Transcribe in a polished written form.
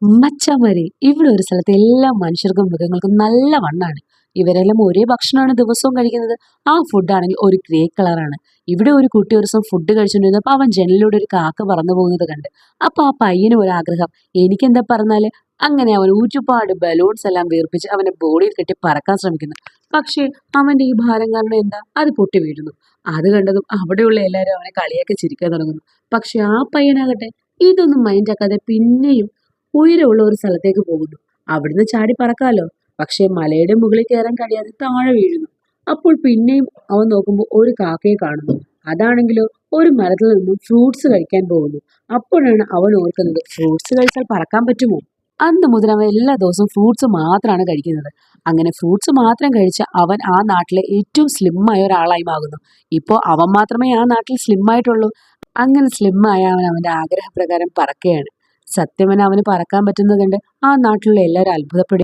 മച്ചാമാരെ ഇവിടെ ഒരു സ്ഥലത്ത് എല്ലാ മനുഷ്യർക്കും മൃഗങ്ങൾക്കും നല്ല വണ്ണാണ്. ഇവരെല്ലാം ഒരേ ഭക്ഷണമാണ് ദിവസവും കഴിക്കുന്നത്. ആ ഫുഡാണെങ്കിൽ ഒരു ഗ്രേ കളറാണ്. ഇവിടെ ഒരു കുട്ടി ഒരു ദിവസം ഫുഡ് കഴിച്ചുകൊണ്ടിരുന്നപ്പോൾ അവൻ ജനലിലൂടെ ഒരു കാക്ക പറന്നു പോകുന്നത് കണ്ട്. അപ്പൊ ആ പയ്യന് ഒരു ആഗ്രഹം, എനിക്കെന്താ പറഞ്ഞാല്. അങ്ങനെ അവൻ ഒരുപാട് ബലൂൺസ് എല്ലാം വീർപ്പിച്ച് അവന്റെ ബോഡിയിൽ കെട്ടി പറക്കാൻ ശ്രമിക്കുന്നു. പക്ഷേ അവന്റെ ഈ ഭാരം കാരണം എന്താ അത് പൊട്ടി വീഴുന്നു. അത് കണ്ടതും അവിടെയുള്ള എല്ലാവരും അവനെ കളിയാക്കി ചിരിക്കാൻ തുടങ്ങുന്നു. പക്ഷെ ആ പയ്യനാകട്ടെ ഇതൊന്നും മൈൻഡാക്കാതെ പിന്നെയും ഉയരമുള്ള ഒരു സ്ഥലത്തേക്ക് പോകുന്നു. അവിടുന്ന് ചാടി പറക്കാലോ. പക്ഷെ മലയുടെ മുകളിൽ കയറാൻ കഴിയാതെ താഴെ വീഴുന്നു. അപ്പോൾ പിന്നെയും അവൻ നോക്കുമ്പോൾ ഒരു കാക്കയെ കാണുന്നു. അതാണെങ്കിലോ ഒരു മരത്തിൽ നിന്നും ഫ്രൂട്ട്സ് കഴിക്കാൻ പോകുന്നു. അപ്പോഴാണ് അവൻ ഓർക്കുന്നത്, ഫ്രൂട്ട്സ് കഴിച്ചാൽ പറക്കാൻ പറ്റുമോ? അന്ന് മുതൽ അവൻ എല്ലാ ദിവസവും ഫ്രൂട്ട്സ് മാത്രമാണ് കഴിക്കുന്നത്. അങ്ങനെ ഫ്രൂട്ട്സ് മാത്രം കഴിച്ച അവൻ ആ നാട്ടിലെ ഏറ്റവും സ്ലിം ആയ ഒരാളായി മാറുന്നു. ഇപ്പോൾ അവൻ മാത്രമേ ആ നാട്ടിൽ സ്ലിം ആയിട്ടുള്ളൂ. അങ്ങനെ സ്ലിം ആയ അവൻ അവന്റെ ആഗ്രഹപ്രകാരം പറക്കുകയാണ്. സത്യമന അവന് പറക്കാൻ പറ്റുന്നത് കണ്ട് ആ നാട്ടിലുള്ള എല്ലാവരും അത്ഭുതപ്പെടും.